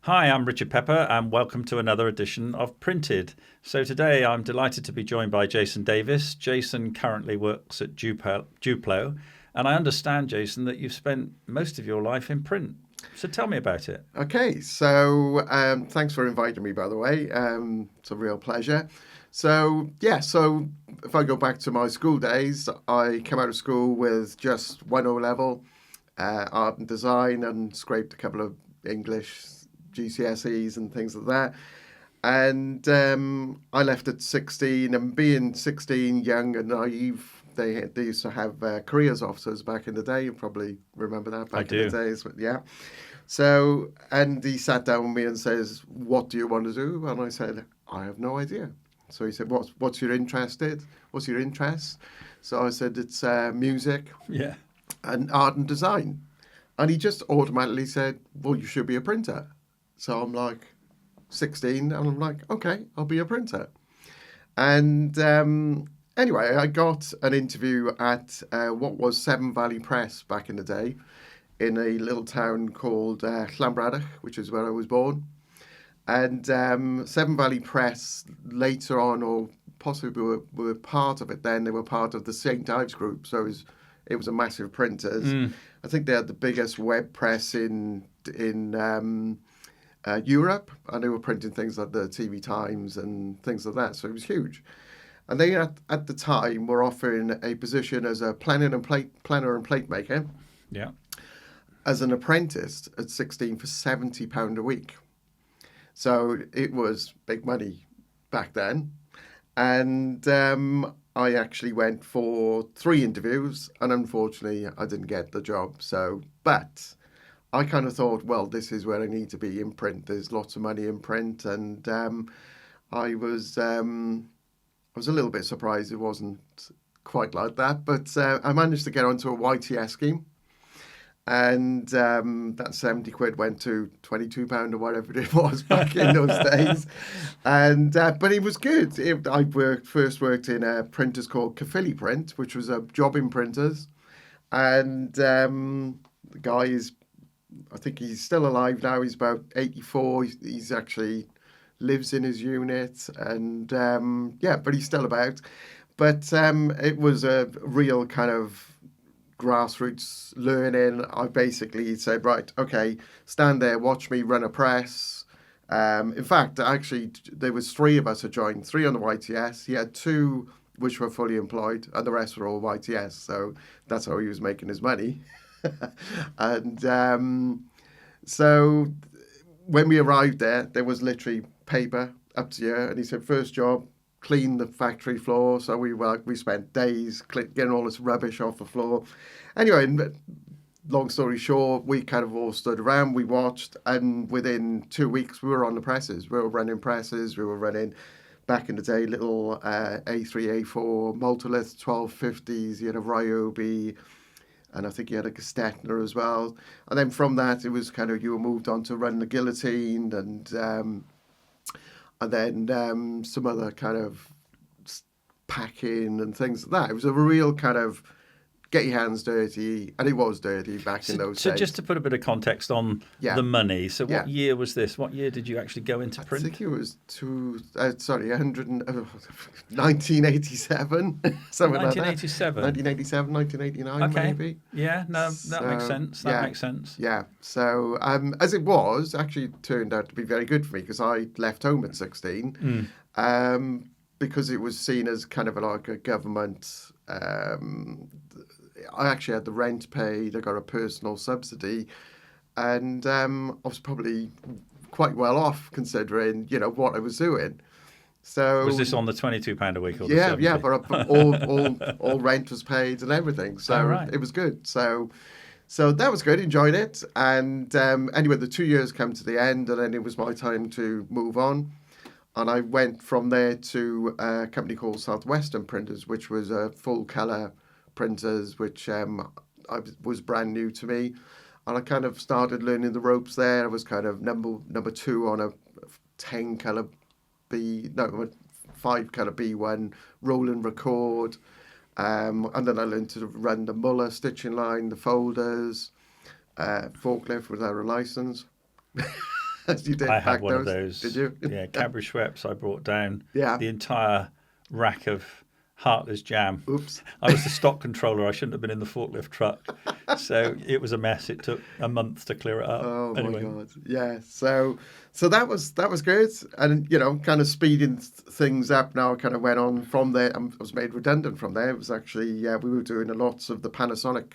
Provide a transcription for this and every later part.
Hi, I'm Richard Pepper, and welcome to another edition of Printed. So today I'm delighted to be joined by Jason Davies. Jason currently works at Duplo, and I understand, Jason, that you've spent most of your life in print. So tell me about it. Okay, so thanks for inviting me, by the way. It's a real pleasure. So if I go back to my school days, I came out of school with just one O level, art and design, and scraped a couple of English GCSEs and things like that. And I left at 16, and being 16, young and naive, they used to have careers officers back in the day. You probably remember that I back in the do. days. Yeah. So, and he sat down with me and says, "What do you want to do?" And I said, "I have no idea." So he said, "What's your interested? What's your interest?" So I said, "It's music Yeah. and art and design." And he just automatically said, "Well, you should be a printer." So I'm like 16, and I'm like, "Okay, I'll be a printer." And anyway, I got an interview at what was Seven Valley Press back in the day, in a little town called Llanbradach, which is where I was born. And Seven Valley Press later on, or possibly were part of it then, they were part of the St. Ives group. So it was a massive printers. I think they had the biggest web press in Europe, and they were printing things like the TV Times and things like that. So it was huge. And they at the time were offering a position as a planner and plate maker Yeah. as an apprentice at 16 for £70 a week. So it was big money back then. And I actually went for 3 interviews, and unfortunately I didn't get the job. But I kind of thought, well, this is where I need to be in print. There's lots of money in print. And I was a little bit surprised it wasn't quite like that. But I managed to get onto a YTS scheme. And that 70 quid went to £22 or whatever it was back in those days. And but it was good. I first worked in printers called Caerphilly Print, which was a job in printers. And the guy I think he's still alive now. He's about 84. He's actually lives in his unit. And but he's still about. But it was a real kind of grassroots learning. I basically said, right, okay, stand there, watch me run a press. In fact, actually, there was 3 of us who joined, 3 on the YTS. He had 2 which were fully employed, and the rest were all YTS. So that's how he was making his money. And so when we arrived there was literally paper up to here, and he said, first job, clean the factory floor. So we spent days getting all this rubbish off the floor. Anyway, long story short, we kind of all stood around, we watched, and within 2 weeks we were on the presses. We were running presses. We were running, back in the day, little A3, A4 Multilith 1250s. You had a Ryobi, and I think you had a Gestetner as well. And then from that, it was kind of, you were moved on to run the guillotine, and then some other kind of packing and things like that. It was a real kind of get your hands dirty, and it was dirty back in those days. So just to put a bit of context on the money, so what year was this? What year did you actually go into print? I think it was 1987, something like that. 1987? 1987, 1989 maybe. Yeah, no, that makes sense. That makes sense. Yeah, so as it was, actually turned out to be very good for me, because I left home at 16, because it was seen as kind of like a government. I actually had the rent paid. I got a personal subsidy, and I was probably quite well off considering what I was doing. So was this on the £22 a week or the yeah, 70? yeah, but all rent was paid and everything, so it was good. So that was good. Enjoyed it, and anyway, the 2 years come to the end, and then it was my time to move on. And I went from there to a company called Southwestern Printers, which was a full colour printers, which was brand new to me. And I kind of started learning the ropes there. I was kind of number 2 on a 10 colour 5 colour B1 roll and record. And then I learned to run the Muller stitching line, the folders, forklift without a license. You did I had back one of those, did those. you? Yeah, Cadbury Schweppes. I brought down Yeah. the entire rack of Heartless jam. Oops. I was the stock controller. I shouldn't have been in the forklift truck. So it was a mess. It took a month to clear it up. Oh my Anyway, God. Yeah. So that was good. And, kind of speeding things up now. I kind of went on from there. I was made redundant from there. It was actually, we were doing lots of the Panasonic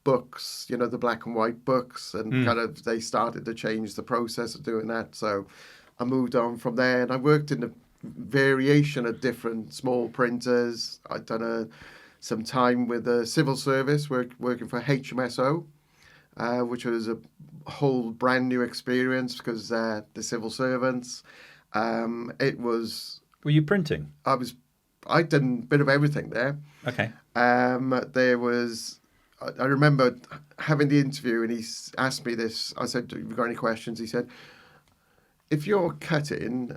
books, the black and white books, and kind of they started to change the process of doing that. So I moved on from there, and I worked in a variation of different small printers. I'd done some time with the civil service, working for HMSO, which was a whole brand new experience because the civil servants. It was. were you printing? I'd done a bit of everything there. Okay. There was. I remember having the interview, and he asked me this. I said, "Have you got any questions?" He said, "If you're cutting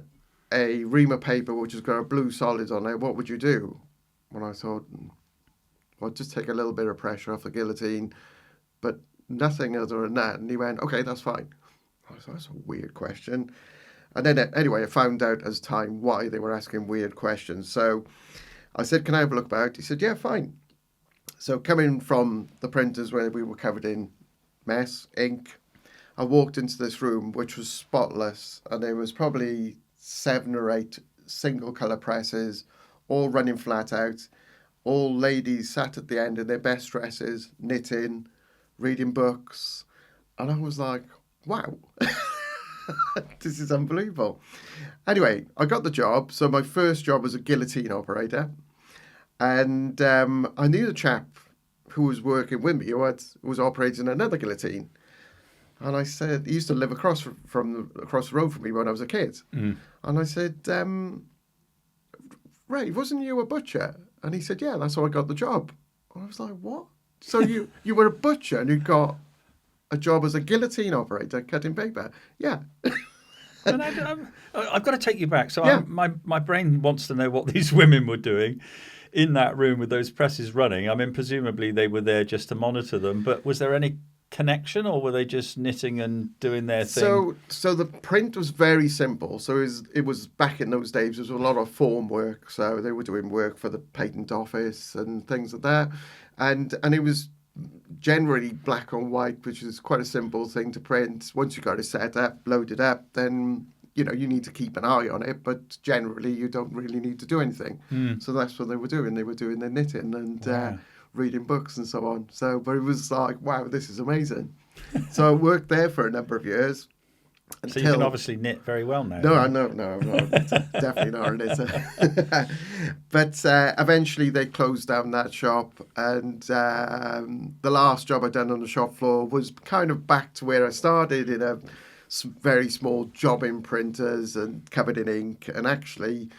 a ream of paper which has got a blue solid on it, what would you do?" And I thought, well, just take a little bit of pressure off the guillotine, but nothing other than that. And he went, "Okay, that's fine." I thought, that's a weird question. And then anyway, I found out as time why they were asking weird questions. So I said, "Can I have a look about?" He said, "Yeah, fine." So coming from the printers where we were covered in mess, ink, I walked into this room which was spotless, and there was probably 7 or 8 single colour presses, all running flat out, all ladies sat at the end in their best dresses, knitting, reading books. And I was like, wow, this is unbelievable. Anyway, I got the job. So my first job was a guillotine operator. And I knew the chap who was working with me, who was operating another guillotine. And I said, he used to live across the road from me when I was a kid. And I said, Ray, wasn't you a butcher? And he said, yeah, that's how I got the job. And I was like, what? So you were a butcher and you got a job as a guillotine operator cutting paper? Yeah. And I've got to take you back. So Yeah. my brain wants to know what these women were doing in that room with those presses running. I mean, presumably they were there just to monitor them. But was there any connection, or were they just knitting and doing their thing? So the print was very simple. So it was back in those days. There was a lot of form work. So they were doing work for the patent office and things like that, and it was generally black on white, which is quite a simple thing to print. Once you got it set up, loaded up, then you need to keep an eye on it. But generally, you don't really need to do anything. So that's what they were doing. They were doing their knitting and. Wow. Reading books and so on. So, but it was like, wow, this is amazing. So I worked there for a number of years. So you can obviously knit very well now. No, I'm not a knitter. Definitely not a knitter. But eventually they closed down that shop, and the last job I'd done on the shop floor was kind of back to where I started, in a very small job in printers and covered in ink. And actually,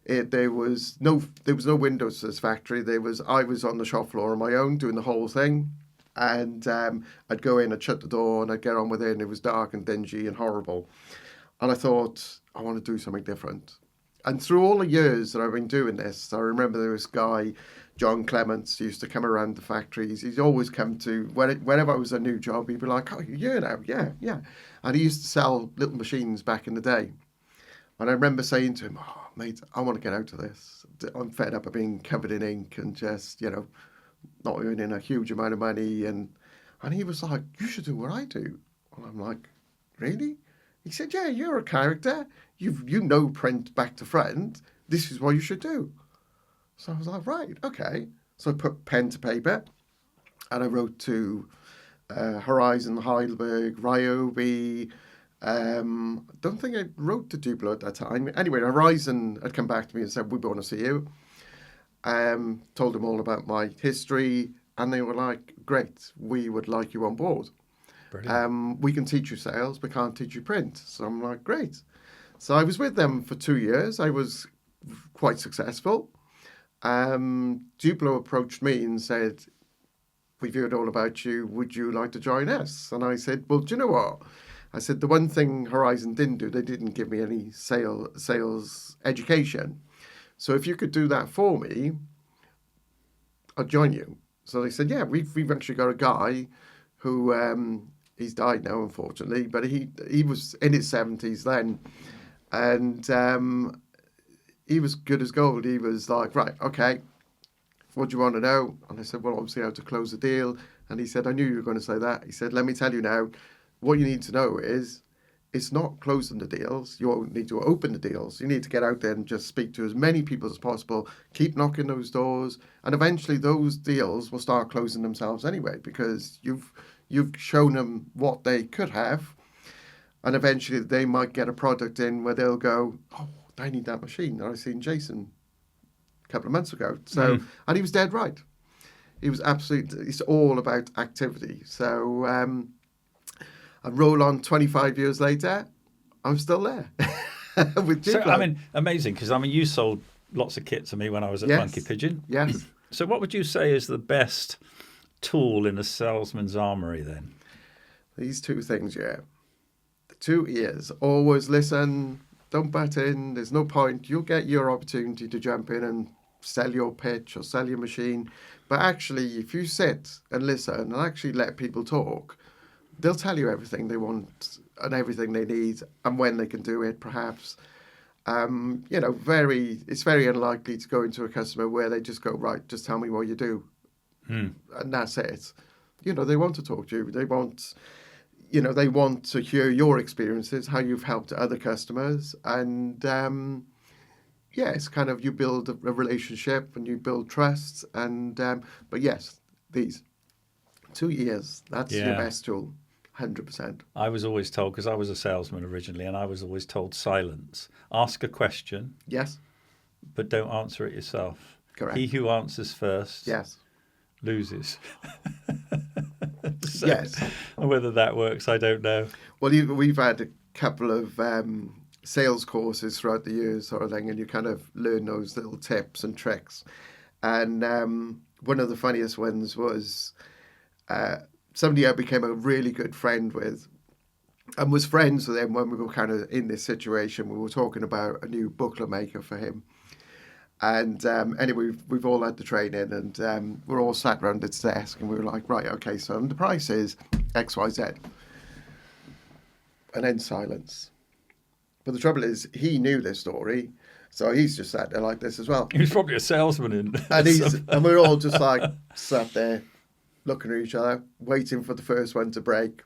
there was no windows to this factory. I was on the shop floor on my own doing the whole thing, and I'd go in, I'd shut the door, and I'd get on with it. And it was dark and dingy and horrible. And I thought, I want to do something different. And through all the years that I've been doing this, I remember there was this guy, John Clements, who used to come around the factories. He's always come to, whenever it was a new job, he'd be like, "Oh, you're here now?" "Yeah, yeah." And he used to sell little machines back in the day. And I remember saying to him, "Oh, mate, I want to get out of this. I'm fed up of being covered in ink and just, not earning a huge amount of money." And he was like, "You should do what I do." And I'm like, "Really?" He said, "Yeah, you're a character. You know print back to front. This is what you should do." So I was like, right, okay. So I put pen to paper and I wrote to Horizon, Heidelberg, Ryobi. Don't think I wrote to Duplo at that time. Anyway, Horizon had come back to me and said, "We want to see you." Told them all about my history, and they were like, "Great, we would like you on board. We can teach you sales, but can't teach you print." So I'm like, "Great." So I was with them for 2 years. I was quite successful. Duplo approached me and said, "We've heard all about you. Would you like to join us?" And I said, "Well, do you know what?" I said, "The one thing Horizon didn't do, they didn't give me any sales education. So if you could do that for me, I'd join you." So they said, "Yeah, we've actually got a guy who He's died now, unfortunately, but he was in his 70s then, and he was good as gold. He was like, right, okay, what do you want to know? And I said, well, obviously how to close a deal. And he said, I knew you were going to say that. He said, let me tell you now, what you need to know is it's not closing the deals. You need to open the deals. You need to get out there and just speak to as many people as possible, keep knocking those doors, and eventually those deals will start closing themselves anyway, because you've shown them what they could have, and eventually they might get a product in where they'll go, oh, I need that machine. And I seen Jason a couple of months ago. So, and he was dead right. He was absolutely, it's all about activity. So, I roll on 25 years later, I'm still there with Duplo. So, I mean, amazing, because, I mean, you sold lots of kit to me when I was at Funky Pigeon. Yes. So what would you say is the best tool in a salesman's armoury then? These two things, yeah. The 2 ears. Always listen. Don't butt in. There's no point. You'll get your opportunity to jump in and sell your pitch or sell your machine. But actually, if you sit and listen and actually let people talk, they'll tell you everything they want and everything they need and when they can do it, perhaps. It's very unlikely to go into a customer where they just go, right, just tell me what you do. And that's it. They want to talk to you. They want to hear your experiences, how you've helped other customers. And, it's kind of, you build a relationship and you build trust. And, but yes, these 2 years, that's your best tool. 100%. I was always told, because I was a salesman originally, and I was always told silence. Ask a question. Yes. But don't answer it yourself. Correct. He who answers first loses. So, yes. Whether that works, I don't know. Well, we've had a couple of sales courses throughout the years, sort of thing, and you kind of learn those little tips and tricks. And one of the funniest ones was somebody I became a really good friend with, and was friends with him when we were kind of in this situation. We were talking about a new booklet maker for him. And anyway, we've all had the training, and we're all sat around his desk, and we were like, right, okay, so the price is X, Y, Z. And then silence. But the trouble is, he knew this story, so he's just sat there like this as well. He was probably a salesman. And we're all just like sat there, looking at each other, waiting for the first one to break.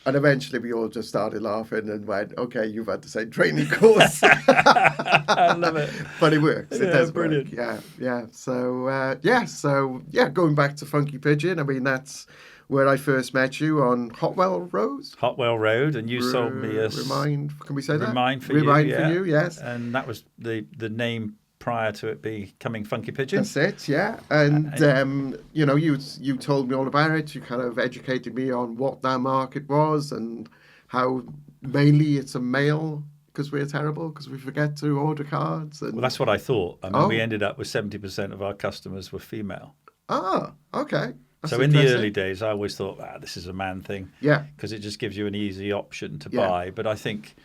And eventually we all just started laughing and went, okay, you've had the same training course. I love it. But it works. It does brilliant. work. Yeah. So, going back to Funky Pigeon, I mean, that's where I first met you, on Hotwell Road. Hotwell Road, and you sold me a... Remind, can we say that? Remind for you, yes. And that was the name prior to it becoming Funky Pigeon. That's it, yeah. And, you told me all about it. You kind of educated me on what that market was and how mainly it's a male, because we're terrible, because we forget to order cards. And... Well, that's what I thought. I mean, we ended up with 70% of our customers were female. Ah, okay. That's so in the early days, I always thought, this is a man thing. Yeah. Because it just gives you an easy option to buy. But I think...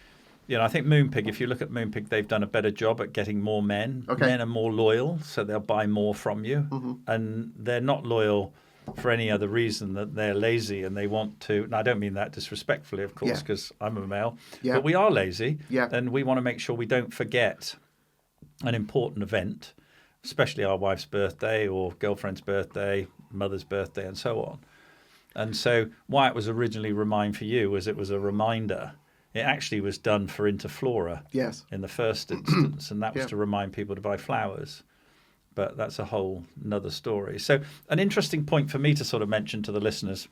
I think Moonpig, if you look at Moonpig, they've done a better job at getting more men. Okay. Men are more loyal, so they'll buy more from you. Mm-hmm. And they're not loyal for any other reason than they're lazy and they want to. And I don't mean that disrespectfully, of course, because I'm a male. Yeah. But we are lazy. Yeah. And we want to make sure we don't forget an important event, especially our wife's birthday or girlfriend's birthday, mother's birthday, and so on. And so why it was originally Remind for You was it was a reminder. It actually was done for Interflora in the first instance, and that was to remind people to buy flowers. But that's a whole another story. So an interesting point for me to sort of mention to the listeners.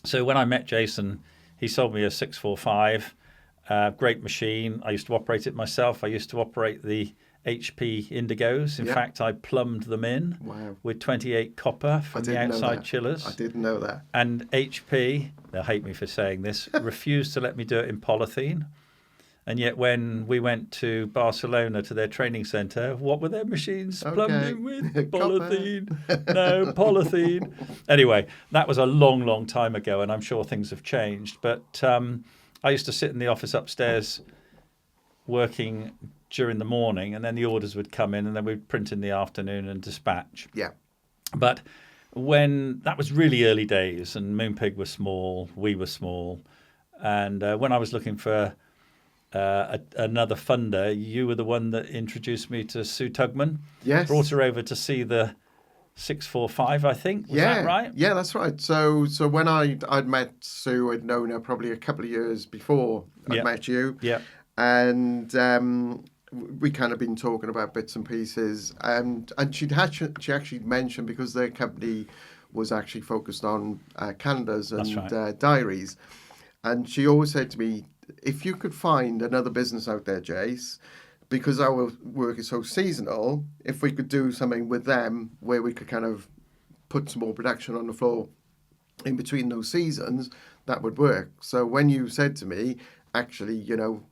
So when I met Jason, he sold me a 645, great machine. I used to operate it myself. I used to operate the HP Indigos. In fact, I plumbed them in with 28 copper from the outside chillers. I didn't know that. And HP, they'll hate me for saying this, refused to let me do it in polythene. And yet when we went to Barcelona to their training centre, what were their machines plumbed in with? Polythene. No, polythene. Anyway, that was a long, long time ago, and I'm sure things have changed. But I used to sit in the office upstairs working during the morning, and then the orders would come in, and then we'd print in the afternoon and dispatch. Yeah. But when that was really early days, and Moonpig was small, we were small, and when I was looking for another funder, you were the one that introduced me to Sue Tugman. Yes. Brought her over to see the 645, I think. Was that right? Yeah, that's right. So when I'd met Sue, I'd known her probably a couple of years before I'd met you. Yeah. And we kind of been talking about bits and pieces. And she actually mentioned, because their company was actually focused on calendars and diaries. And she always said to me, if you could find another business out there, Jace, because our work is so seasonal, if we could do something with them where we could kind of put some more production on the floor in between those seasons, that would work. So when you said to me, actually, you know,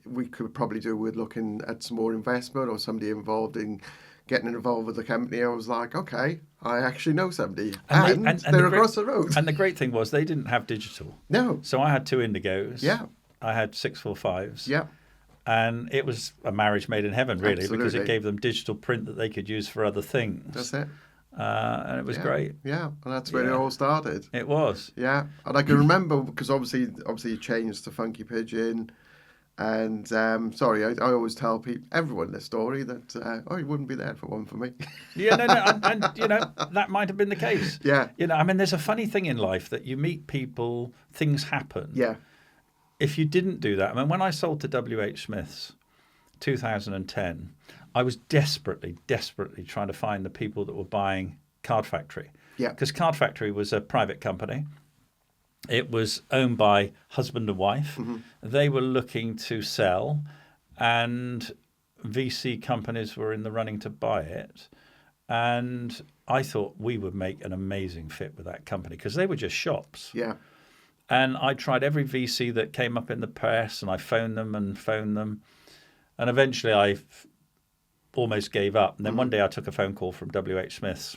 we could probably do with looking at some more investment or somebody involved in getting involved with the company, I was like, okay, I actually know somebody. And they're across the road. And the great thing was they didn't have digital. No. So I had 2 Indigos. Yeah. I had 645s. Yeah. And it was a marriage made in heaven, really, Absolutely. because it gave them digital print that they could use for other things. That's it. And it was great. Yeah, and that's where it all started. It was. Yeah, and I can remember, because obviously you changed to Funky Pigeon. And sorry, I always tell everyone this story that you wouldn't be there for one for me. Yeah, no, and you know that might have been the case. Yeah, you know, I mean, there's a funny thing in life that you meet people, things happen. Yeah. If you didn't do that, I mean, when I sold to WH Smith's, 2010, I was desperately trying to find the people that were buying Card Factory. Yeah. Because Card Factory was a private company. It was owned by husband and wife. Mm-hmm. They were looking to sell, and VC companies were in the running to buy it. And I thought we would make an amazing fit with that company because they were just shops. Yeah. And I tried every VC that came up in the press, and I phoned them. And eventually I almost gave up. And then one day I took a phone call from WH Smith's,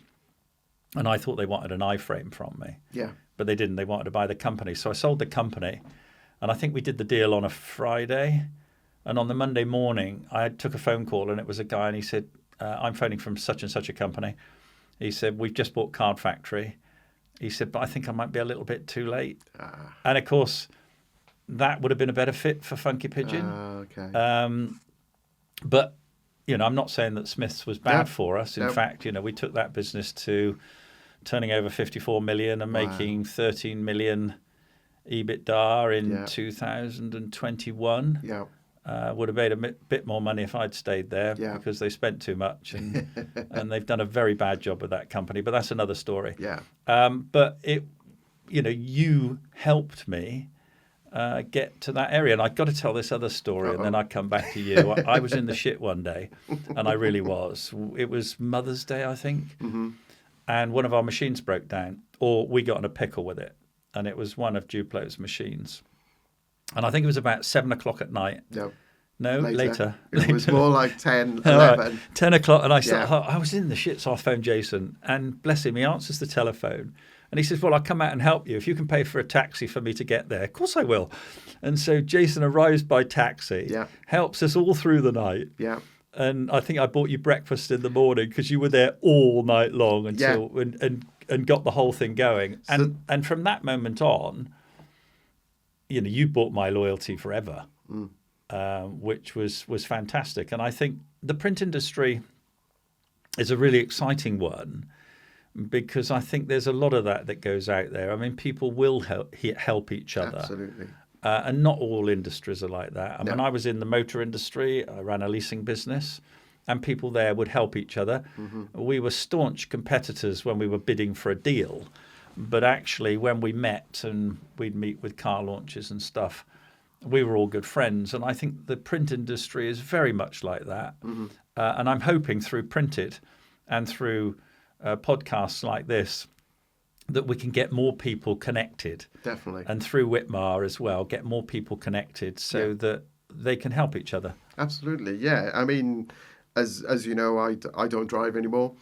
and I thought they wanted an iframe from me. Yeah. But they didn't. They wanted to buy the company. So I sold the company, and I think we did the deal on a Friday. And on the Monday morning, I took a phone call, and it was a guy, and he said, I'm phoning from such and such a company. He said, we've just bought Card Factory. He said, but I think I might be a little bit too late. And, of course, that would have been a better fit for Funky Pigeon. Okay. But, you know, I'm not saying that Smith's was bad for us. In fact, you know, we took that business to turning over 54 million and making 13 million EBITDA in 2021. Yeah. Would have made a bit more money if I'd stayed there because they spent too much, and they've done a very bad job with that company. But that's another story. Yeah. But it, you know, you helped me get to that area, and I've got to tell this other story, and then I come back to you. I was in the shit one day, and I really was. It was Mother's Day, I think. Mm-hmm. And one of our machines broke down, or we got in a pickle with it. And it was one of Duplo's machines. And I think it was about 7 o'clock at night. No, later. It was more like 10, 11. Right. 10 o'clock. And I was in the shit, so I phoned Jason. And bless him, he answers the telephone. And he says, well, I'll come out and help you. If you can pay for a taxi for me to get there. Of course I will. And so Jason arrives by taxi, helps us all through the night. Yeah. And I think I bought you breakfast in the morning because you were there all night long until and got the whole thing going. And from that moment on, you know, you bought my loyalty forever, which was fantastic. And I think the print industry is a really exciting one because I think there's a lot of that goes out there. I mean, people will help each other. Absolutely. And not all industries are like that. I mean, I was in the motor industry. I ran a leasing business, and people there would help each other. Mm-hmm. We were staunch competitors when we were bidding for a deal. But actually, when we met and we'd meet with car launches and stuff, we were all good friends. And I think the print industry is very much like that. Mm-hmm. And I'm hoping through Printed and through podcasts like this, that we can get more people connected. Definitely. And through Whitmar as well, get more people connected so that they can help each other. Absolutely, yeah. I mean, as you know, I don't drive anymore.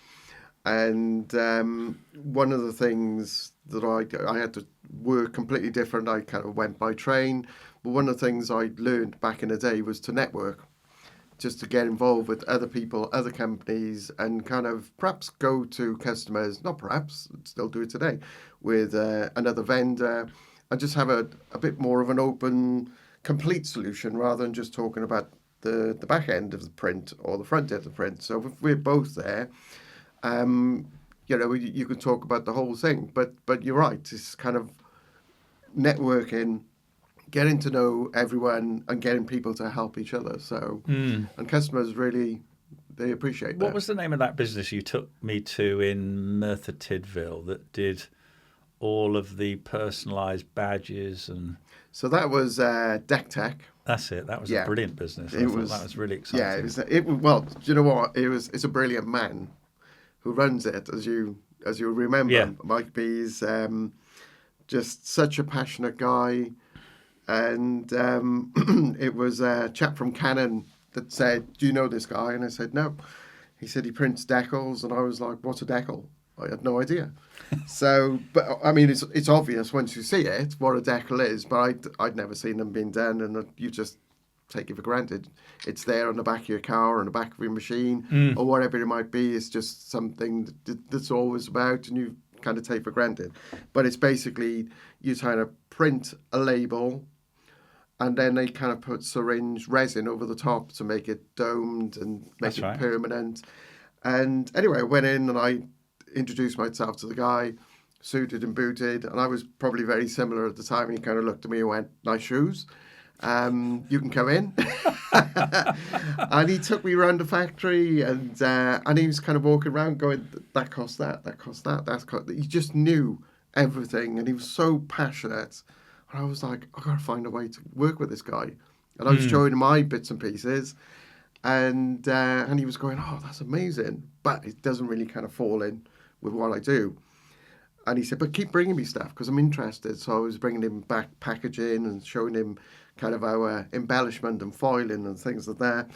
And one of the things that I had to work completely different. I kind of went by train. But one of the things I learned back in the day was to network. just to get involved with other people, other companies, and kind of perhaps go to customers, not perhaps, still do it today, with another vendor, and just have a bit more of an open, complete solution rather than just talking about the back end of the print or the front end of the print. So if we're both there, you can talk about the whole thing. But you're right, it's kind of networking, getting to know everyone and getting people to help each other. So, and customers really, they appreciate that. What was the name of that business you took me to in Merthyr Tydfil that did all of the personalised badges? And so that was Deck Tech. That's it. That was a brilliant business. That was really exciting. Yeah, well, do you know what? It's a brilliant man who runs it, as you remember. Yeah. Mike B's just such a passionate guy. And it was a chap from Canon that said, "Do you know this guy?" And I said, "No." He said he prints decals, and I was like, "What's a decal?" I had no idea. So, but I mean, it's obvious once you see it what a decal is, but I'd never seen them being done, and you just take it for granted. It's there on the back of your car, on the back of your machine, or whatever it might be. It's just something that's always about, and you kind of take for granted. But it's basically you kind of print a label, and then they kind of put syringe resin over the top to make it domed and make it permanent. And anyway, I went in and I introduced myself to the guy, suited and booted, and I was probably very similar at the time. And he kind of looked at me and went, "Nice shoes. You can come in." And he took me around the factory, and he was kind of walking around going, "That costs that, that costs that, that's cost." He just knew everything, and he was so passionate. And I was like, I've got to find a way to work with this guy. And I was showing him my bits and pieces. And he was going, "Oh, that's amazing. But it doesn't really kind of fall in with what I do." And he said, "But keep bringing me stuff because I'm interested." So I was bringing him back packaging and showing him kind of our embellishment and foiling and things like that.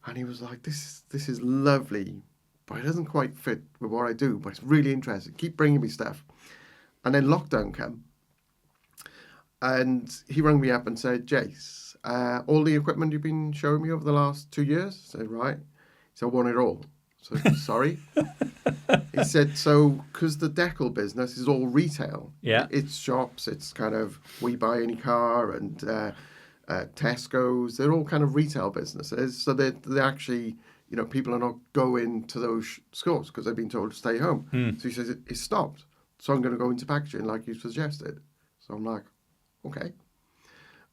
And he was like, this is lovely, but it doesn't quite fit with what I do. But it's really interesting. Keep bringing me stuff. And then lockdown came. And he rang me up and said, "Jace, all the equipment you've been showing me over the last 2 years?" I said, "Right." He said, "I want it all." So I said, "Sorry." He said, "So, because the decal business is all retail. Yeah. It's shops, it's kind of We Buy Any Car and Tesco's. They're all kind of retail businesses. So they actually, people are not going to those stores because they've been told to stay home." So he says, "It stopped. So I'm going to go into packaging like you suggested." So I'm like, okay.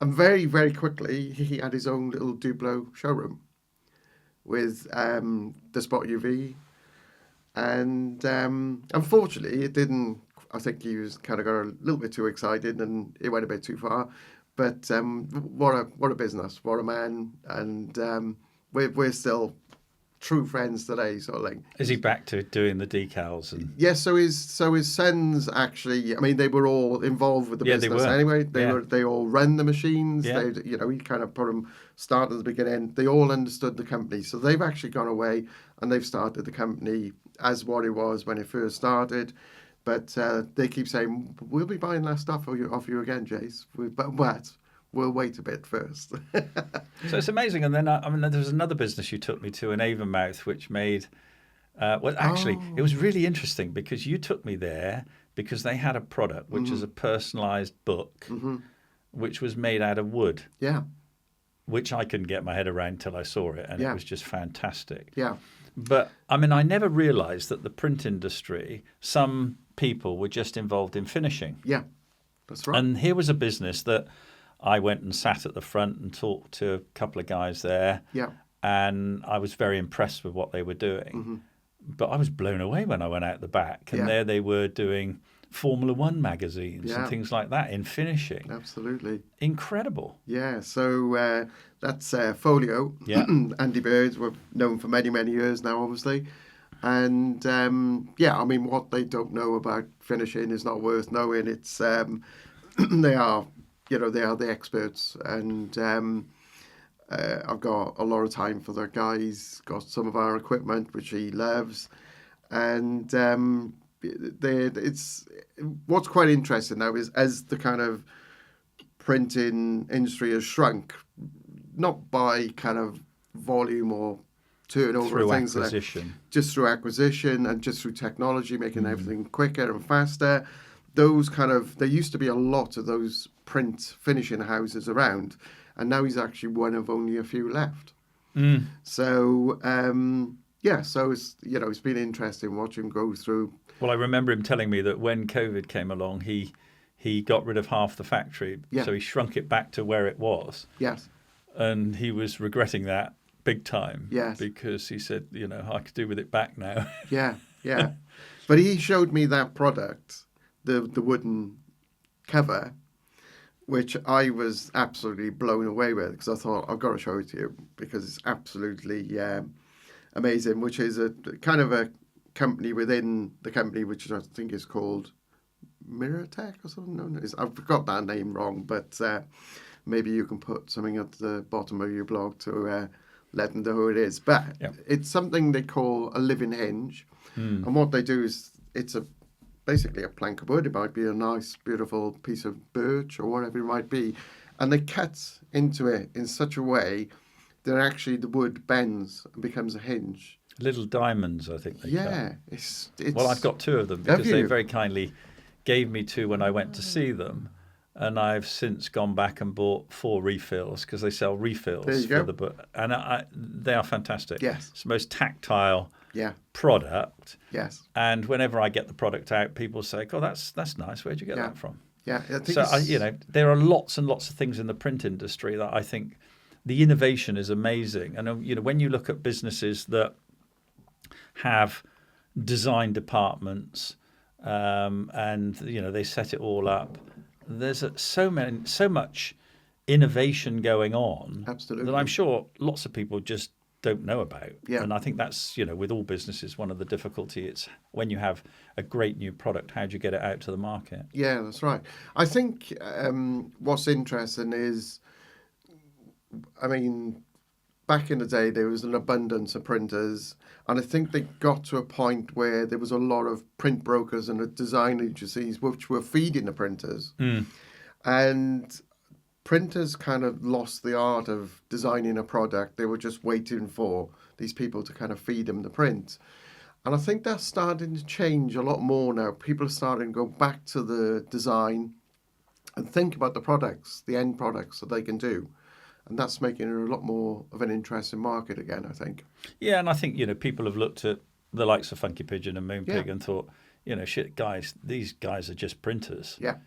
And very, very quickly, he had his own little Duplo showroom with the Spot UV. And unfortunately, it didn't. I think he was kind of got a little bit too excited and it went a bit too far. But what a business, what a man. And we're still true friends today, sort of thing. Is he back to doing the decals? And yes, so his sons actually, I mean, they were all involved with the business anyway. They all ran the machines. Yeah. He kind of put them start at the beginning. They all understood the company, so they've actually gone away and they've started the company as what it was when it first started. But they keep saying, "We'll be buying that stuff off you again, Jace. But we'll wait a bit first." So it's amazing. And then, there was another business you took me to in Avonmouth, which made, it was really interesting because you took me there because they had a product, which is a personalised book, which was made out of wood. Yeah. Which I couldn't get my head around until I saw it. And it was just fantastic. Yeah. But, I never realised that the print industry, some people were just involved in finishing. Yeah, that's right. And here was a business that I went and sat at the front and talked to a couple of guys there. Yeah. And I was very impressed with what they were doing. But I was blown away when I went out the back. And there they were doing Formula One magazines and things like that in finishing. Absolutely. Incredible. Yeah, so that's Folio. Yeah. Andy Birds were known for many, many years now, obviously. And what they don't know about finishing is not worth knowing. It's they are the experts, and I've got a lot of time for the guys. Got some of our equipment which he loves, and it's what's quite interesting now is as the kind of printing industry has shrunk, not by kind of volume or turnover through of things acquisition. Just through acquisition and just through technology, making everything quicker and faster. Those there used to be a lot of those print finishing houses around, and now he's actually one of only a few left. So so it's been interesting watching him go through. Well, I remember him telling me that when COVID came along, he got rid of half the factory, so he shrunk it back to where it was. Yes. And he was regretting that big time. Yes. Because he said, I could do with it back now. Yeah. But he showed me that product, the wooden cover, which I was absolutely blown away with, because I thought, I've got to show it to you because it's absolutely amazing, which is a kind of a company within the company, which I think is called Mirrortech or something. No, I've got that name wrong, but maybe you can put something at the bottom of your blog to let them know who it is. But it's something they call a living hinge. And what they do is it's basically a plank of wood. It might be a nice, beautiful piece of birch or whatever it might be. And they cut into it in such a way that actually the wood bends and becomes a hinge. Little diamonds, I think they cut. It's well, I've got 2 of them because they very kindly gave me 2 when I went to see them. And I've since gone back and bought 4 refills because they sell refills for the book. And they are fantastic. Yes. It's the most tactile product. Yes. And whenever I get the product out, people say, "Oh, that's nice. Where'd you get that from?" Yeah. I think so there are lots and lots of things in the print industry that I think the innovation is amazing. And when you look at businesses that have design departments and they set it all up, there's so much innovation going on. Absolutely. That I'm sure lots of people just don't know about. Yeah. And I think that's, with all businesses, one of the difficulty. It's when you have a great new product, how do you get it out to the market? Yeah, that's right. I think what's interesting is, back in the day, there was an abundance of printers. And I think they got to a point where there was a lot of print brokers and design agencies which were feeding the printers. And printers kind of lost the art of designing a product. They were just waiting for these people to kind of feed them the print. And I think that's starting to change a lot more now. People are starting to go back to the design and think about the products, the end products that they can do. And that's making it a lot more of an interesting market again, I think. Yeah, and I think, people have looked at the likes of Funky Pigeon and Moonpig and thought, shit, guys, these guys are just printers. Yeah.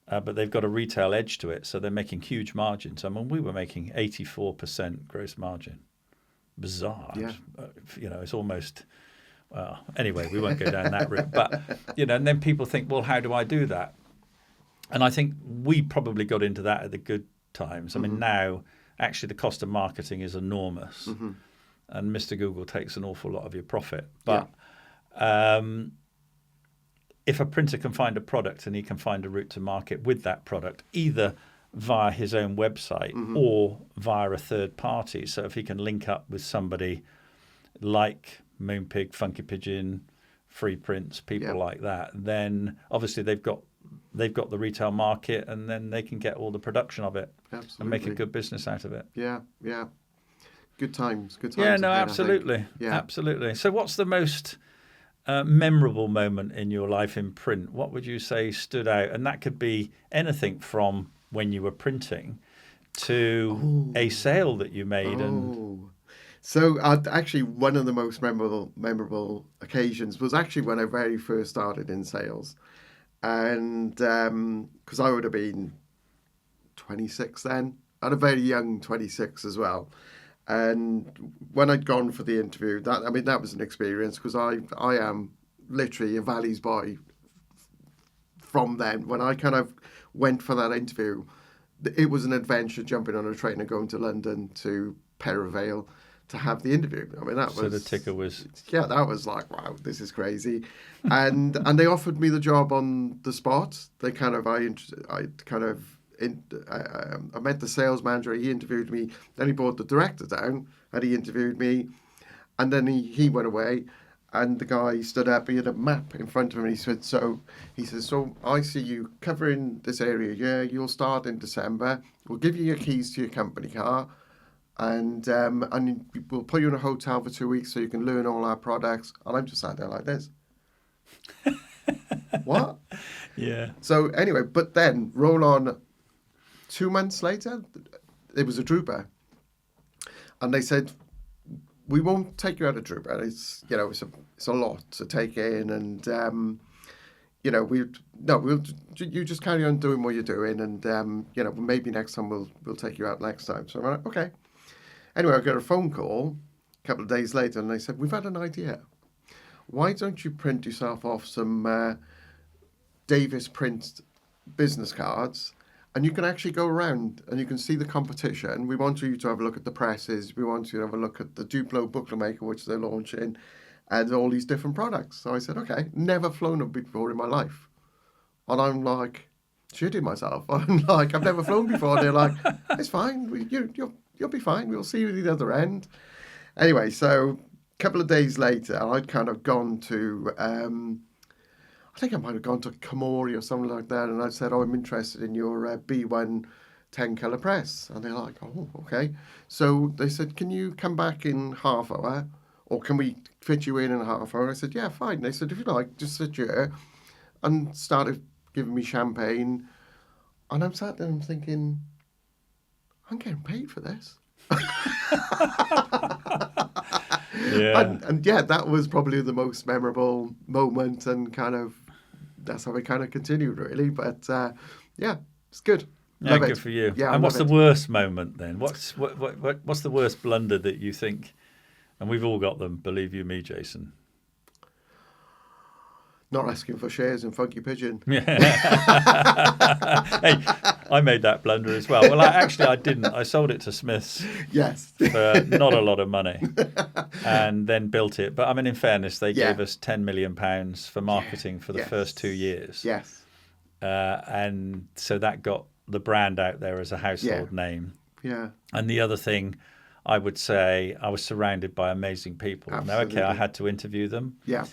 But they've got a retail edge to it, so they're making huge margins. We were making 84% gross margin. Bizarre. Yeah. It's almost... Well, anyway, we won't go down that route. But, and then people think, well, how do I do that? And I think we probably got into that at the good times. Now... Actually, the cost of marketing is enormous, and Mr. Google takes an awful lot of your profit. But if a printer can find a product and he can find a route to market with that product, either via his own website or via a third party, so if he can link up with somebody like Moonpig, Funky Pigeon, Free Prints, people like that, then obviously they've got the retail market, and then they can get all the production of it. Absolutely. And make a good business out of it. Yeah. Good times. Yeah, no, absolutely. Yeah. Absolutely. So what's the most memorable moment in your life in print? What would you say stood out? And that could be anything from when you were printing to a sale that you made. So actually, one of the most memorable occasions was actually when I very first started in sales. And because I would have been 26 then, at a very young 26 as well. And when I'd gone for the interview, that was an experience, because I am literally a Valleys boy from then. When I kind of went for that interview, it was an adventure, jumping on a train and going to London to Perivale to have the interview. So the ticker was... Yeah, that was like, wow, this is crazy. And they offered me the job on the spot. I met the sales manager, he interviewed me, then he brought the director down and he interviewed me, and then he went away, and the guy stood up, he had a map in front of him, and he said, so I see you covering this area, you'll start in December, we'll give you your keys to your company car, and we'll put you in a hotel for 2 weeks so you can learn all our products. And I'm just sat there like this. What? Yeah. So anyway, but then roll on 2 months later, it was a Drupal. And they said, we won't take you out of Drupal. It's, it's a lot to take in. And, you just carry on doing what you're doing. And, maybe next time we'll take you out next time. So I'm like, okay. Anyway, I got a phone call a couple of days later and they said, we've had an idea. Why don't you print yourself off some Davies print business cards, and you can actually go around and you can see the competition. We want you to have a look at the presses. We want you to have a look at the Duplo booklet maker, which they're launching, and all these different products. So I said, okay, never flown a before in my life. And I'm like, shitting myself. I'm like, I've never flown before. And they're like, it's fine. You'll be fine. We'll see you at the other end. Anyway, so a couple of days later, I'd kind of gone to... I think I might have gone to Kamori or something like that, and I said, I'm interested in your B1 10-colour press. And they're like, oh, okay. So they said, can you come back in half hour, or can we fit you in a half hour? I said, yeah, fine. They said, if you like, just sit here, and started giving me champagne. And I'm sat there and I'm thinking, I'm getting paid for this. Yeah. And yeah, that was probably the most memorable moment, and kind of that's how it kind of continued, really. But yeah, it's good. Yeah, good for you. Yeah, and what's the worst moment then? What's the worst blunder that you think? And we've all got them, believe you me, Jason. Not asking for shares in Funky Pigeon. Yeah. Hey, I made that blunder as well. Well, I didn't. I sold it to Smiths. Yes. For not a lot of money, and then built it. But I mean, in fairness, they gave us £10 million for marketing for the first 2 years. Yes. And so that got the brand out there as a household name. Yeah. And the other thing, I would say, I was surrounded by amazing people. Absolutely. Now, okay, I had to interview them. Yeah.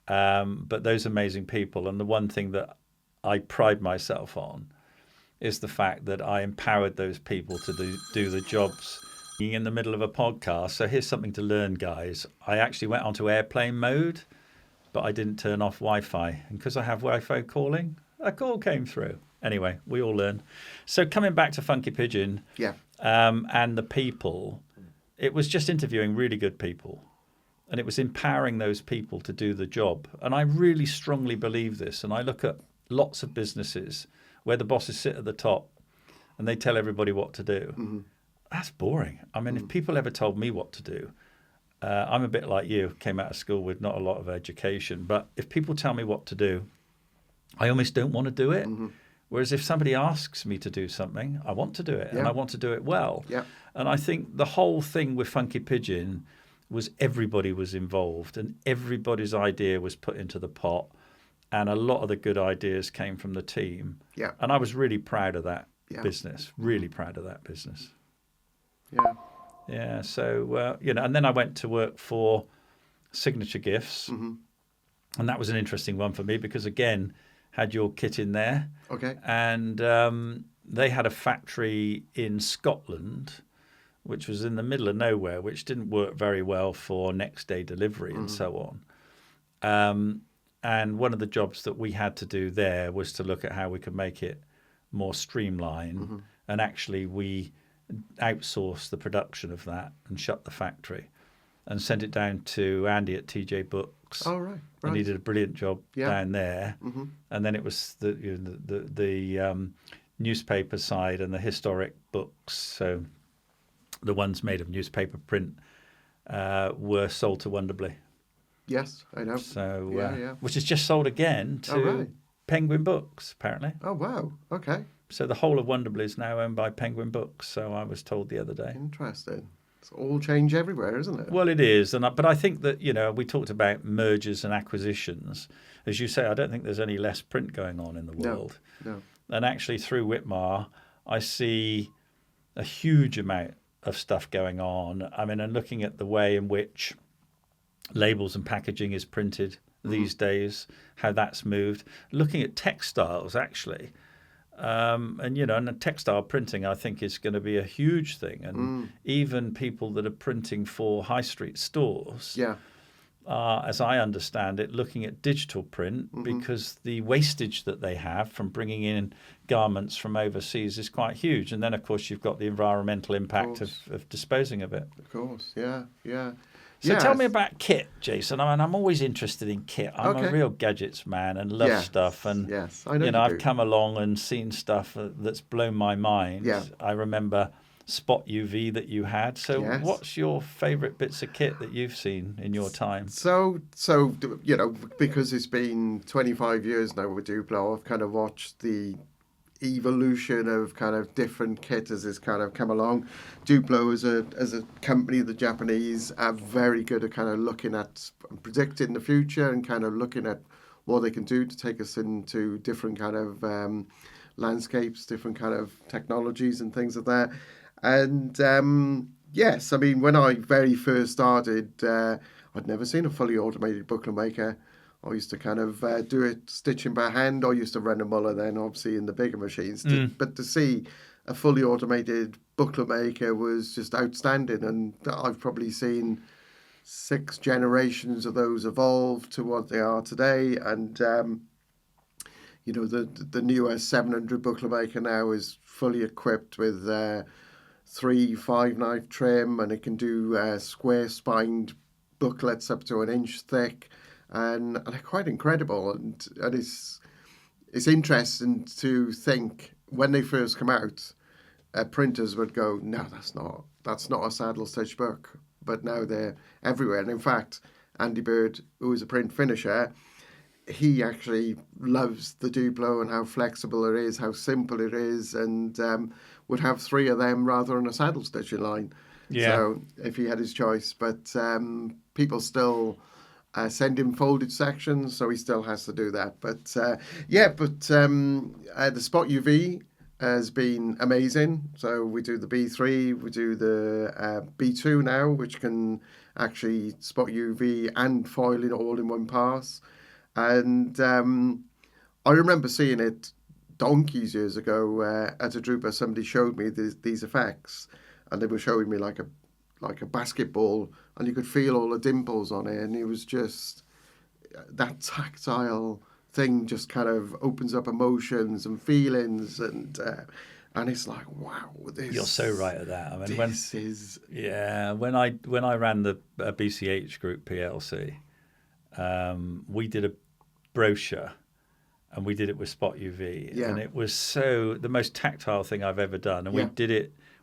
But those amazing people, and the one thing that I pride myself on is the fact that I empowered those people to do the jobs. In the middle of a podcast, so here's something to learn, guys. I actually went onto airplane mode, but I didn't turn off Wi-Fi. And because I have Wi-Fi calling, a call came through. Anyway, we all learn. So coming back to Funky Pigeon, and the people, it was just interviewing really good people. And it was empowering those people to do the job. And I really strongly believe this. And I look at lots of businesses where the bosses sit at the top and they tell everybody what to do. Mm-hmm. That's boring. I mean, if people ever told me what to do, I'm a bit like you, came out of school with not a lot of education. But if people tell me what to do, I almost don't want to do it. Mm-hmm. Whereas if somebody asks me to do something, I want to do it, and I want to do it well. Yeah. And I think the whole thing with Funky Pigeon was everybody was involved and everybody's idea was put into the pot, and a lot of the good ideas came from the team. Yeah. And I was really proud of that business, really proud of that business. Yeah. Yeah. So, and then I went to work for Signature Gifts. Mm-hmm. And that was an interesting one for me because, again, had your kit in there. Okay. And they had a factory in Scotland, which was in the middle of nowhere, which didn't work very well for next day delivery and so on. And one of the jobs that we had to do there was to look at how we could make it more streamlined. Mm-hmm. And actually we outsourced the production of that and shut the factory and sent it down to Andy at TJ Books. Oh, right. And he did a brilliant job down there. Mm-hmm. And then it was the newspaper side and the historic books. So the ones made of newspaper print were sold to Wonderbley. Yes, I know. So, which is just sold again to Penguin Books, apparently. Oh, wow. Okay. So the whole of Wonderbley is now owned by Penguin Books. So I was told the other day. Interesting. It's all change everywhere, isn't it? Well, it is. But I think that, we talked about mergers and acquisitions. As you say, I don't think there's any less print going on in the world. No. And actually through Whitmar, I see a huge amount of stuff going on. I mean, and looking at the way in which labels and packaging is printed these days, how that's moved. Looking at textiles, actually, And and the textile printing, I think, is going to be a huge thing. And even people that are printing for high street stores Yeah. are, as I understand it, looking at digital print because the wastage that they have from bringing in garments from overseas is quite huge. And then, of course, you've got the environmental impact of disposing of it. Of course. Yeah. Yeah. So tell me about kit, Jason. I mean, I'm always interested in kit. I'm a real gadgets man and love stuff. And I know I've come along and seen stuff that's blown my mind. Yeah. I remember Spot UV that you had. So what's your favourite bits of kit that you've seen in your time? So because it's been 25 years now with Duplo, I've kind of watched the evolution of kind of different kit as it's kind of come along. Duplo as a company, the Japanese are very good at kind of looking at predicting the future and kind of looking at what they can do to take us into different kind of landscapes, different kind of technologies and things like that. And yes, I mean, when I very first started, I'd never seen a fully automated booklet maker. I used to kind of do it stitching by hand. I used to run a muller then, obviously, in the bigger machines. But to see a fully automated booklet maker was just outstanding. And I've probably seen 6 generations of those evolve to what they are today. And, the newer 700 booklet maker now is fully equipped with 3 5-knife trim, and it can do square-spined booklets up to 1 inch thick. And they're quite incredible, and it's interesting to think when they first come out, printers would go, no, that's not a saddle stitch book, but now they're everywhere. And in fact, Andy Bird, who is a print finisher, he actually loves the Duplo and how flexible it is, how simple it is, and would have 3 of them rather than a saddle stitching line. So if he had his choice, but people still send him folded sections, so he still has to do that. But the Spot UV has been amazing. So we do the B3, we do the B2 now, which can actually spot UV and foil it all in one pass. And I remember seeing it donkeys years ago at a Drupa. Somebody showed me these effects, and they were showing me like a basketball, and you could feel all the dimples on it, and it was just that tactile thing just kind of opens up emotions and feelings, and it's like, wow, you're so right at that. I mean, when I ran the BCH Group PLC, we did a brochure, and we did it with Spot UV, and it was the most tactile thing I've ever done, and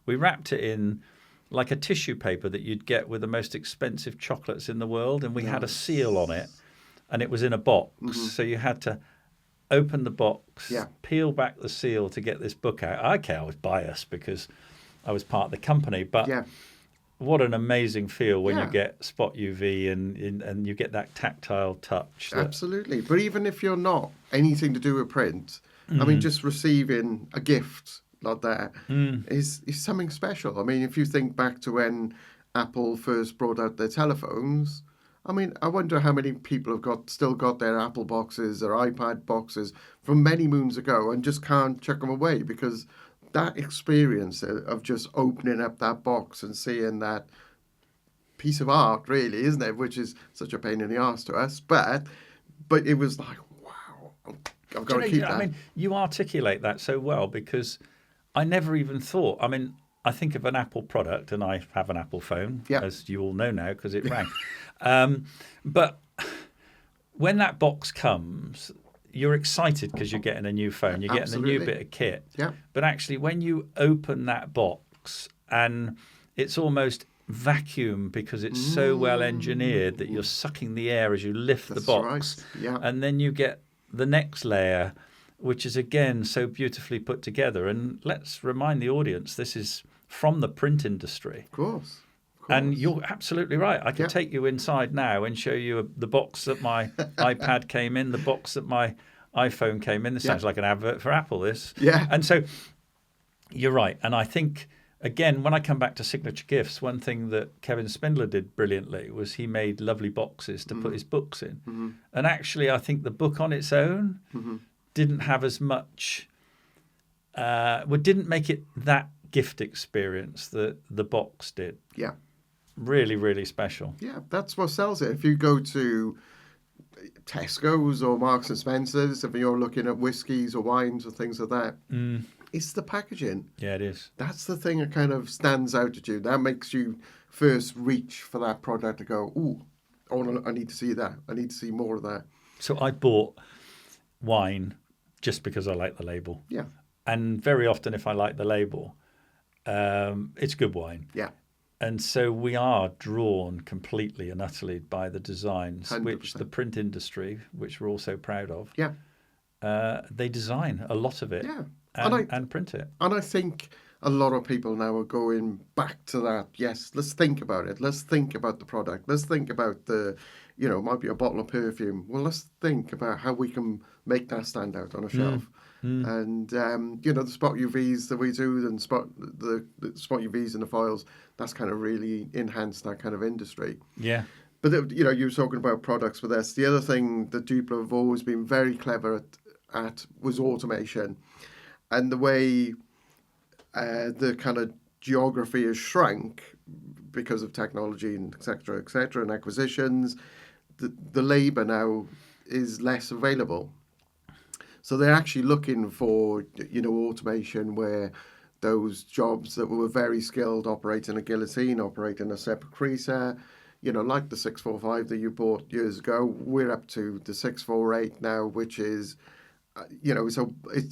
we wrapped it in like a tissue paper that you'd get with the most expensive chocolates in the world, and we had a seal on it, and it was in a box, so you had to open the box, peel back the seal to get this book out. Okay, I was biased because I was part of the company, but what an amazing feel when you get Spot UV and you get that tactile touch. Absolutely. But even if you're not anything to do with print, I mean, just receiving a gift like that is something special. I mean, if you think back to when Apple first brought out their telephones, I mean, I wonder how many people have still got their Apple boxes, their iPad boxes from many moons ago and just can't chuck them away, because that experience of just opening up that box and seeing that piece of art, really, isn't it? Which is such a pain in the arse to us, but it was like, wow, I've got to keep that. I mean, you articulate that so well, because I never even thought. I mean, I think of an Apple product, and I have an Apple phone, as you all know now, because it rang. But when that box comes, you're excited because you're getting a new phone, you're getting a new bit of kit. Yeah. But actually, when you open that box, and it's almost vacuum because it's so well engineered that you're sucking the air as you lift the box. Right. Yeah. And then you get the next layer, which is again so beautifully put together. And let's remind the audience, this is from the print industry. Of course. And you're absolutely right. I can take you inside now and show you the box that my iPad came in, the box that my iPhone came in. This sounds like an advert for Apple, this. Yeah. And so you're right. And I think, again, when I come back to signature gifts, one thing that Kevin Spindler did brilliantly was he made lovely boxes to put his books in. And actually, I think the book on its own didn't have as much didn't make it that gift experience that the box did. Yeah. Really, really special. Yeah, that's what sells it. If you go to Tesco's or Marks and Spencer's, if you're looking at whiskies or wines or things like that, it's the packaging. Yeah, it is. That's the thing that kind of stands out at you. That makes you first reach for that product to go, ooh, I need to see that. I need to see more of that. So I bought wine just because I like the label. Yeah. And very often if I like the label, it's good wine. Yeah. And so we are drawn completely and utterly by the designs, 100%. which the print industry, which we're all so proud of, Yeah. they design a lot of it Yeah. and print it. And I think a lot of people now are going back to that. Yes, let's think about it. Let's think about the product. Let's think about the, it might be a bottle of perfume. Well, let's think about how we can make that stand out on a shelf. And, the spot UVs that we do and the spot UVs and the foils, that's kind of really enhanced that kind of industry. Yeah. But, you were talking about products with this. The other thing that Duplo have always been very clever at was automation. And the way the kind of geography has shrunk because of technology and et cetera, and acquisitions, the labour now is less available. So they're actually looking for, automation where those jobs that were very skilled, operating a guillotine, operating a separate creaser, like the 645 that you bought years ago, we're up to the 648 now, which is, it's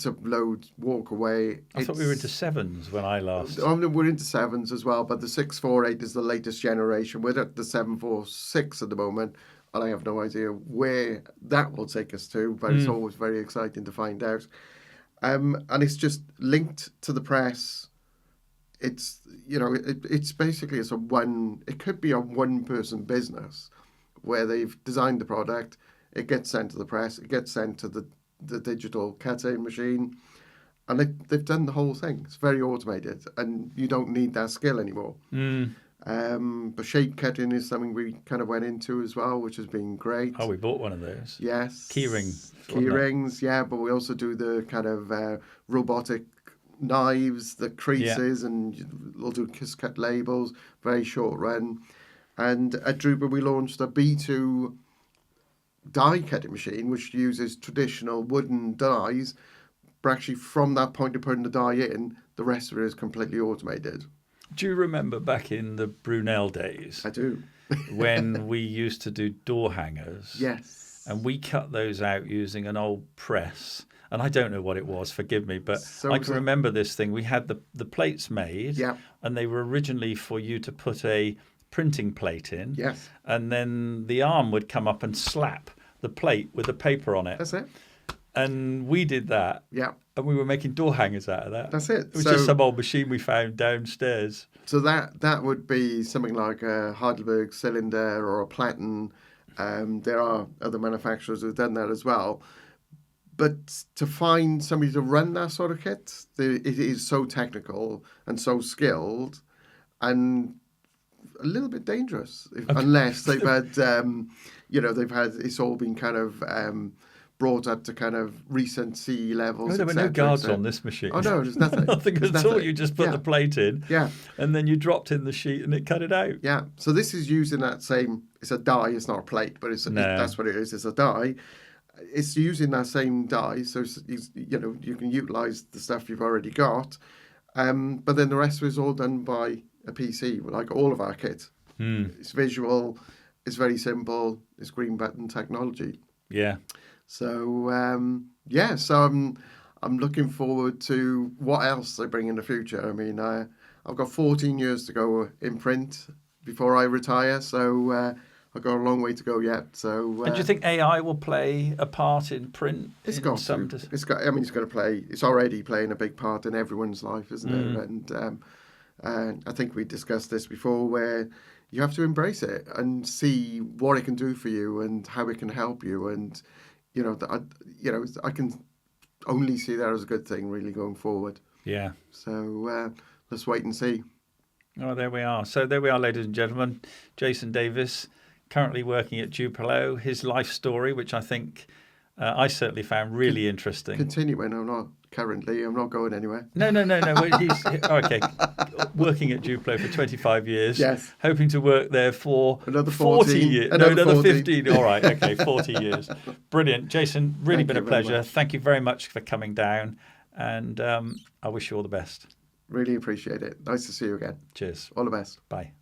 a load walk away. I thought we were into sevens when I last. We're into sevens as well, but the 648 is the latest generation. We're at the 746 at the moment. And I have no idea where that will take us to, but it's always very exciting to find out. And it's just linked to the press. It's, it's basically it could be a one-person business where they've designed the product, it gets sent to the press, it gets sent to the digital cutting machine, and they've done the whole thing. It's very automated, and you don't need that skill anymore. But shape cutting is something we kind of went into as well, which has been great. Oh, we bought one of those. Yes. Key rings, yeah. But we also do the kind of robotic knives, the creases, and we'll do kiss cut labels, very short run. And at Drupal, we launched a B2 die cutting machine, which uses traditional wooden dies. But actually, from that point of putting the die in, the rest of it is completely automated. Do you remember back in the Brunel days? I do. When we used to do door hangers? Yes. And we cut those out using an old press. And I don't know what it was, forgive me, but I can remember this thing. We had the plates made, and they were originally for you to put a printing plate in. Yes. And then the arm would come up and slap the plate with the paper on it. That's it. And we did that. Yeah. And we were making door hangers out of that. That's it. It was just some old machine we found downstairs. So that would be something like a Heidelberg cylinder or a Platen. There are other manufacturers who've done that as well. But to find somebody to run that sort of kit, it is so technical and so skilled and a little bit dangerous, unless they've had, it's all been kind of brought up to kind of recent CE levels. Oh, there were no guards on this machine. Oh, no, there's nothing. Nothing at all. You just put the plate in. Yeah. And then you dropped in the sheet and it cut it out. Yeah. So this is using that same, it's a die, it's not a plate, but that's what it is. It's a die. It's using that same die. So, you can utilize the stuff you've already got. But then the rest of it is all done by a PC, like all of our kit. It's visual, it's very simple, it's green button technology. Yeah. So, so I'm looking forward to what else they bring in the future. I mean, I've got 14 years to go in print before I retire, so I've got a long way to go yet. So, and do you think AI will play a part in print? It's got to. It's going to play. It's already playing a big part in everyone's life, isn't it? And I think we discussed this before, where you have to embrace it and see what it can do for you and how it can help you. And I can only see that as a good thing, really, going forward. Yeah. So let's wait and see. Oh, there we are. So there we are, ladies and gentlemen. Jason Davies, currently working at Duplo. His life story, which I think I certainly found really interesting. Continuing, I'm not going anywhere. No. He's okay. Working at Duplo for 25 years. Yes. Hoping to work there for Another 40 14. years. Another 15. All right. Okay. 40 years. Brilliant. Jason, really been a pleasure. Thank you very much for coming down. And I wish you all the best. Really appreciate it. Nice to see you again. Cheers. All the best. Bye.